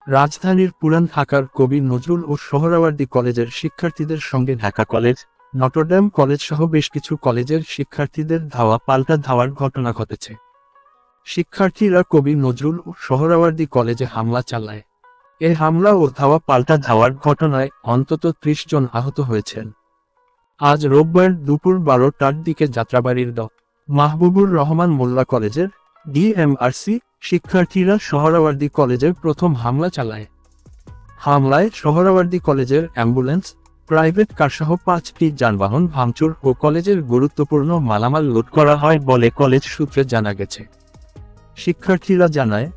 রাজধানীর পুরান ঢাকার কবি নজরুল ও সোহরাওয়ার্দী কলেজের শিক্ষার্থীদের সঙ্গে ঢাকা কলেজ, নটরডেম কলেজ সহ বেশ কিছু কলেজের শিক্ষার্থীদের ধাওয়া পাল্টা ধাওয়ার ঘটনা ঘটেছে। শিক্ষার্থীরা কবি নজরুল ও সোহরাওয়ার্দী কলেজে হামলা চালায়। এ হামলা ও ধাওয়া পাল্টা ধাওয়ার ঘটনায় অন্তত ৩০ জন আহত হয়েছেন। আজ রোববার দুপুর ১২টার দিকে যাত্রাবাড়ির মাহবুবুর রহমান মোল্লা কলেজের ডিএমআরসি শিক্ষার্থীরা সোহরাওয়ার্দী কলেজের প্রথম হামলা চালায়। হামলায় সোহরাওয়ার্দী কলেজের অ্যাম্বুলেন্স, প্রাইভেট কারসহ ৫টি যানবাহন ভাঙচুর ও কলেজের গুরুত্বপূর্ণ মালামাল লুট করা হয় বলে কলেজ সূত্রে জানা গেছে। শিক্ষার্থীরা জানায়,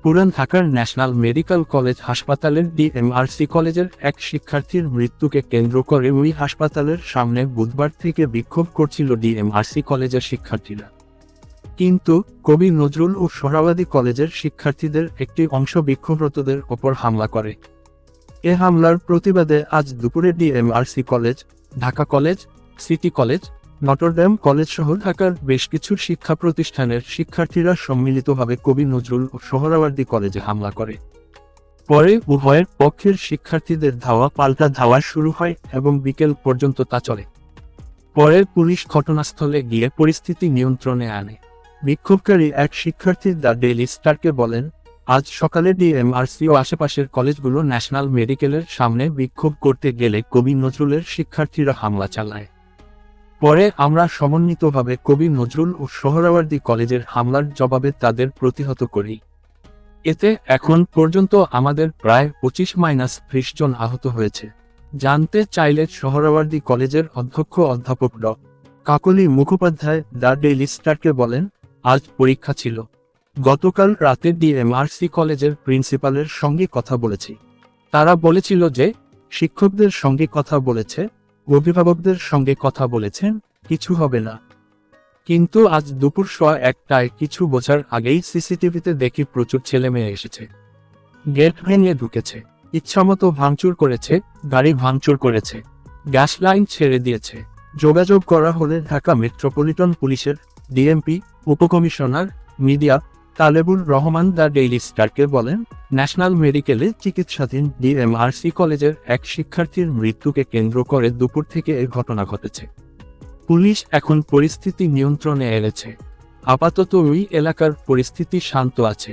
পুরান ঢাকার ন্যাশনাল মেডিকেল কলেজ হাসপাতালের ডিএমআরসি কলেজের এক শিক্ষার্থীর মৃত্যুকে কেন্দ্র করে ওই হাসপাতালের সামনে বুধবার থেকে বিক্ষোভ করছিল ডিএমআরসি কলেজের শিক্ষার্থীরা। কিন্তু কবি নজরুল ও সোহরাওয়ার্দী কলেজের শিক্ষার্থীদের একটি অংশ বিক্ষোভরতদের ওপর হামলা করে। এ হামলার প্রতিবাদে আজ দুপুরে DMRC college, Dhaka college, city college, Notre Dame college সহ ঢাকার বেশ কিছু শিক্ষা প্রতিষ্ঠানের শিক্ষার্থীরা সম্মিলিতভাবে কবি নজরুল ও সোহরাওয়ার্দী কলেজে হামলা করে। পরে উভয়ের পক্ষের শিক্ষার্থীদের ধাওয়া পাল্টা ধাওয়া শুরু হয় এবং বিকেল পর্যন্ত তা চলে। পরে পুলিশ ঘটনাস্থলে গিয়ে পরিস্থিতি নিয়ন্ত্রণে আনে। বিক্ষোভকারী এক শিক্ষার্থী দ্য ডেইলি স্টারকে বলেন, আজ সকালে ডিএমআরসি ও আশেপাশের কলেজগুলো ন্যাশনাল মেডিকেলের সামনে বিক্ষোভ করতে গেলে কবি নজরুলের শিক্ষার্থীরা হামলা চালায়। পরে আমরা সমন্বিতভাবে কবি নজরুল ও সোহরাওয়ার্দী কলেজের হামলার জবাবে তাদের প্রতিহত করি। এতে এখন পর্যন্ত আমাদের প্রায় ২৫-৩০ জন আহত হয়েছে। জানতে চাইলে সোহরাওয়ার্দী কলেজের অধ্যক্ষ অধ্যাপক কাকলী মুখোপাধ্যায় দ্য ডেইলি স্টারকে বলেন, আজ পরীক্ষা ছিল। গতকাল রাতে ডিএমআরসি কলেজের প্রিন্সিপালের সঙ্গে কথা বলেছি। তারা বলেছিল যে শিক্ষকদের সঙ্গে কথা বলেছে, অভিভাবকদের সঙ্গে কথা বলেছেন, কিছু হবে না। কিন্তু আজ দুপুর ১টায় কিছু বোঝার আগেই সিসিটিভিতে দেখি প্রচুর ছেলেমেয়ে এসেছে, গেট ভেঙে ঢুকেছে, ইচ্ছামতো ভাঙচুর করেছে, গাড়ি ভাঙচুর করেছে, গ্যাস লাইন ছেড়ে দিয়েছে। যোগাযোগ করা হলে ঢাকা মেট্রোপলিটন পুলিশের ডিএমপি উপকমিশনার media Talebur Rahman the daily স্টারকে বলেন, ন্যাশনাল মেডিকেলে চিকিৎসাধীন ডিএমআরসি কলেজের এক শিক্ষার্থীর মৃত্যুকে কেন্দ্র করে দুপুর থেকে এ ঘটনা ঘটেছে। পুলিশ এখন পরিস্থিতি নিয়ন্ত্রণে এনেছে। আপাতত ওই এলাকার পরিস্থিতি শান্ত আছে।